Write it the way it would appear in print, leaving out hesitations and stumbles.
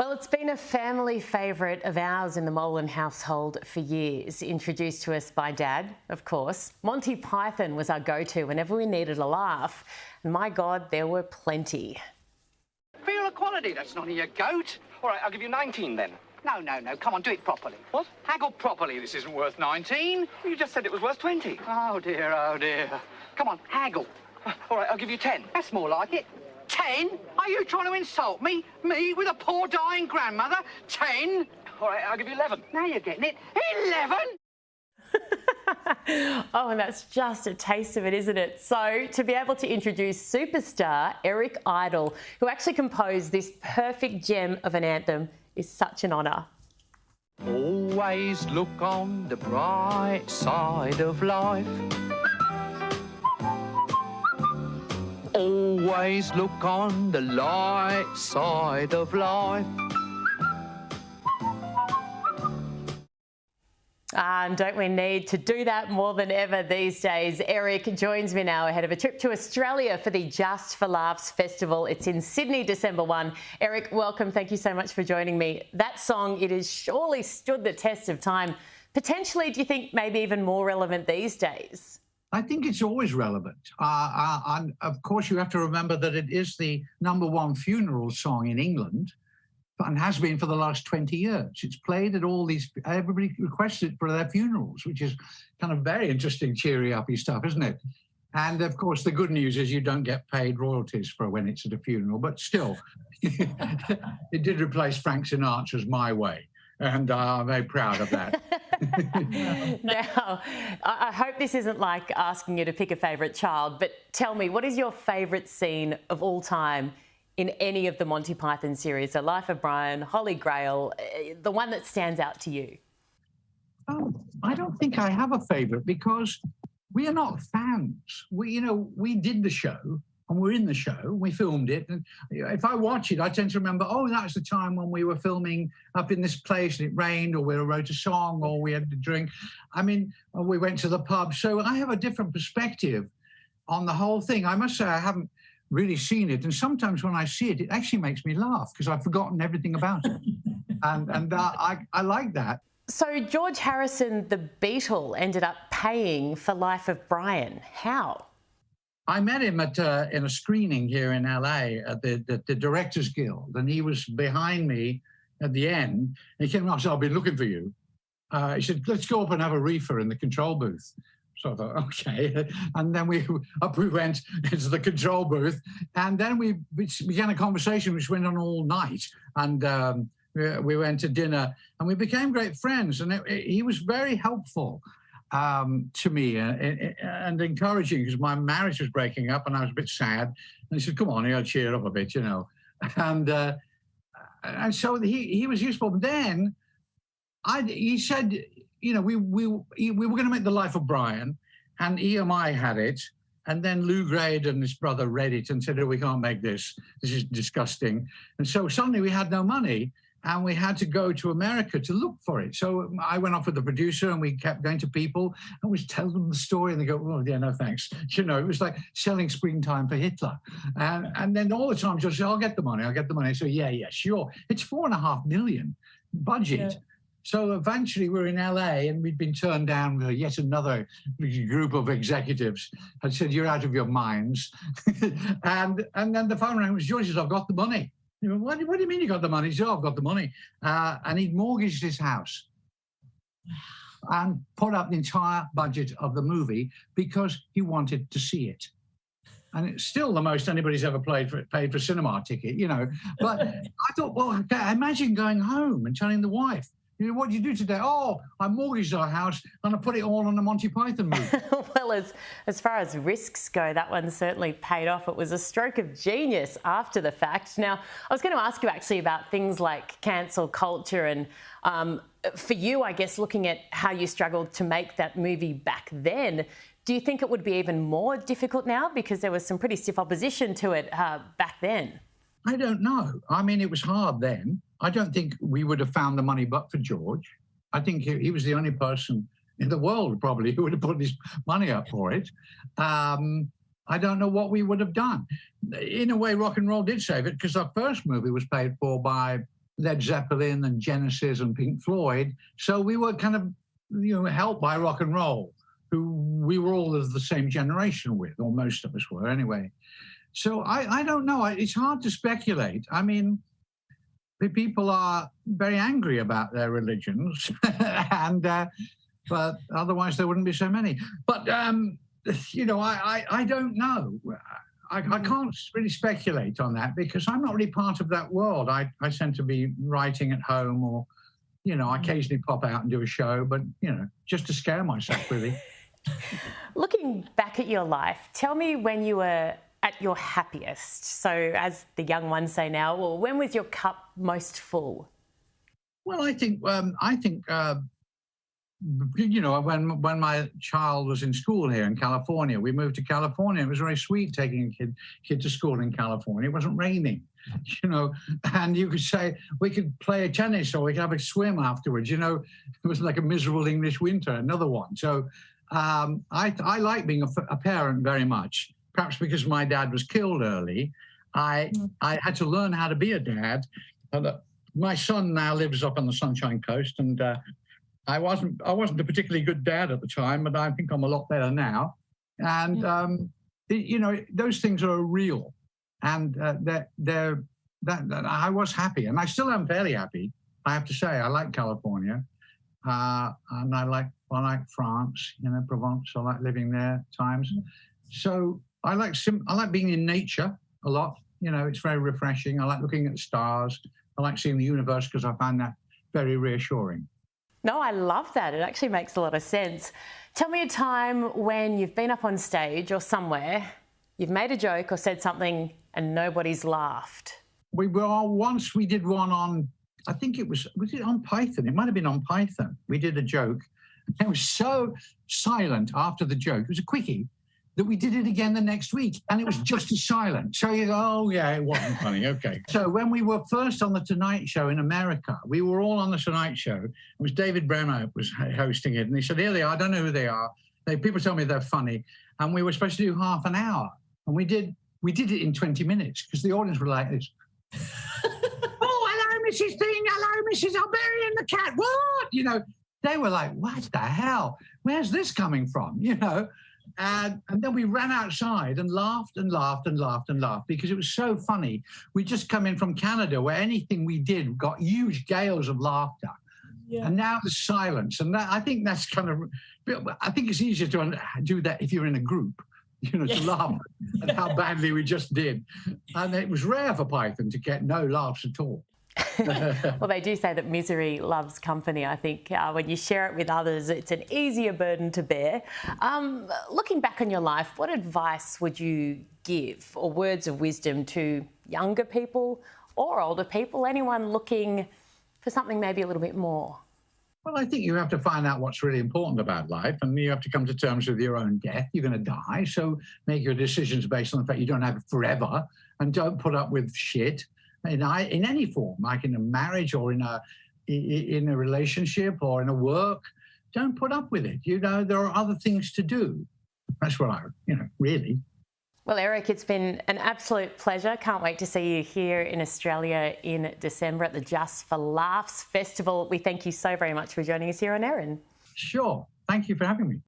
Well, it's been a family favourite of ours in the Molan household for years, introduced to us by Dad, of course. Monty Python was our go-to whenever we needed a laugh, and my God, there were plenty. Fair equality, that's not your goat. All right, I'll give you 19 then. No, come on, do it properly. What? Haggle properly, this isn't worth 19. You just said it was worth 20. Oh dear. Come on, haggle. All right, I'll give you 10. That's more like it. 10? Are you trying to insult me? Me, with a poor dying grandmother? 10? All right, I'll give you 11. Now you're getting it. 11? Oh, and that's just a taste of it, isn't it? So, to be able to introduce superstar Eric Idle, who actually composed this perfect gem of an anthem, is such an honour. Always look on the bright side of life. Always look on the light side of life. And don't we need to do that more than ever these days? Eric joins me now ahead of a trip to Australia for the Just for Laughs Festival. It's in Sydney, December 1. Eric, welcome. Thank you so much for joining me. That song, it has surely stood the test of time. Potentially, do you think maybe even more relevant these days? I think it's always relevant. And of course, you have to remember that it is the #1 funeral song in England and has been for the last 20 years. It's played at all these, everybody requests it for their funerals, which is kind of very interesting, cheery-uppy stuff, isn't it? And of course, the good news is you don't get paid royalties for when it's at a funeral, but still, it did replace Frank Sinatra's My Way. And I'm very proud of that. Now, I hope this isn't like asking you to pick a favourite child, but tell me, what is your favourite scene of all time in any of the Monty Python series? The Life of Brian, Holy Grail, the one that stands out to you? I don't think I have a favourite because we are not fans. We did the show. And we're in the show, we filmed it. And if I watch it, I tend to remember, oh, that's the time when we were filming up in this place and it rained, or we wrote a song, or we had to drink. I mean, we went to the pub. So I have a different perspective on the whole thing. I must say I haven't really seen it. And sometimes when I see it, it actually makes me laugh because I've forgotten everything about it. and I like that. So George Harrison, the Beatle, ended up paying for Life of Brian. How? I met him in a screening here in LA at the Directors Guild, and he was behind me at the end. And he came up and said, "I've been looking for you." He said, "Let's go up and have a reefer in the control booth." So I thought, okay. And then we went into the control booth, and then we began a conversation which went on all night. And we went to dinner, and we became great friends. And he was very helpful to me and encouraging, because my marriage was breaking up and I was a bit sad. And he said, "Come on, you got to cheer up a bit, you know." And so he was useful. But then he said, you know, we were going to make The Life of Brian, and EMI had it. And then Lou Grade and his brother read it and said, "Oh, we can't make this. This is disgusting." And so suddenly we had no money. And we had to go to America to look for it. So I went off with the producer, and we kept going to people and we tell them the story, and they go, "Oh, yeah, no thanks." You know, it was like selling Springtime for Hitler. And then all the time, just say, "I'll get the money, I'll get the money." So yeah, sure. It's $4.5 million budget. Yeah. So eventually we're in LA, and we'd been turned down with yet another group of executives had said, "You're out of your minds." and then the phone rang. It was George. Says, "I've got the money." You know, what do you mean you got the money? He said, "Oh, I've got the money." And he'd mortgaged his house and put up the entire budget of the movie because he wanted to see it. And it's still the most anybody's ever paid for a cinema ticket, you know. But I thought, well, imagine going home and telling the wife, you know, "What did you do today?" "Oh, I mortgaged our house and I put it all on a Monty Python movie." Well, as far as risks go, that one certainly paid off. It was a stroke of genius after the fact. Now, I was going to ask you actually about things like cancel culture and for you, I guess, looking at how you struggled to make that movie back then, do you think it would be even more difficult now because there was some pretty stiff opposition to it back then? I don't know. I mean, it was hard then. I don't think we would have found the money but for George. I think he was the only person in the world probably who would have put his money up for it. I don't know what we would have done. In a way, rock and roll did save it because our first movie was paid for by Led Zeppelin and Genesis and Pink Floyd. So we were kind of, helped by rock and roll, who we were all of the same generation with, or most of us were anyway. So I don't know. It's hard to speculate. I mean, the people are very angry about their religions, and but otherwise there wouldn't be so many. But I don't know. I can't really speculate on that because I'm not really part of that world. I tend to be writing at home, or I occasionally pop out and do a show, but just to scare myself, really. Looking back at your life, tell me when you were at your happiest. So, as the young ones say now, well, when was your cup most full? Well, I think when my child was in school here in California, we moved to California. It was very sweet taking a kid to school in California. It wasn't raining, and you could say we could play tennis or we could have a swim afterwards. It was like a miserable English winter, another one. So I like being a parent very much, perhaps because my dad was killed early. I had to learn how to be a dad. And my son now lives up on the Sunshine Coast, and I wasn't a particularly good dad at the time, but I think I'm a lot better now. And those things are real, and that I was happy, and I still am fairly happy. I have to say, I like California, and I like France, Provence. I like living there at times. So I like being in nature a lot. It's very refreshing. I like looking at the stars. I like seeing the universe because I find that very reassuring. No, I love that. It actually makes a lot of sense. Tell me a time when you've been up on stage or somewhere, you've made a joke or said something and nobody's laughed. We did one on, I think was it on Python? It might have been on Python. We did a joke. It was so silent after the joke. It was a quickie that we did it again the next week, and it was just as silent. So you go, oh yeah, it wasn't funny. Okay. So when we were first on the Tonight Show in America, we were all on the Tonight Show. It was David Brenner was hosting it, and he said, "Here they are. I don't know who they are. People tell me they're funny." And we were supposed to do half an hour, and we did it in 20 minutes because the audience were like this. Oh, hello, Mrs. Thing. Hello, Mrs. Alberian the cat. What? They were like, what the hell? Where's this coming from? And then we ran outside and laughed and laughed and laughed and laughed because it was so funny. We'd just come in from Canada where anything we did got huge gales of laughter. Yeah. And now there's silence. And I think that's I think it's easier to do that if you're in a group, to laugh at how badly we just did. And it was rare for Python to get no laughs at all. Well, they do say that misery loves company. I think when you share it with others, it's an easier burden to bear. Looking back on your life, what advice would you give or words of wisdom to younger people or older people, anyone looking for something maybe a little bit more? Well, I think you have to find out what's really important about life, and you have to come to terms with your own death. You're going to die, so make your decisions based on the fact you don't have it forever, and don't put up with shit. In any form, like in a marriage or in a relationship or in a work, don't put up with it. There are other things to do. That's what really. Well, Eric, it's been an absolute pleasure. Can't wait to see you here in Australia in December at the Just for Laughs Festival. We thank you so very much for joining us here on Erin. Sure. Thank you for having me.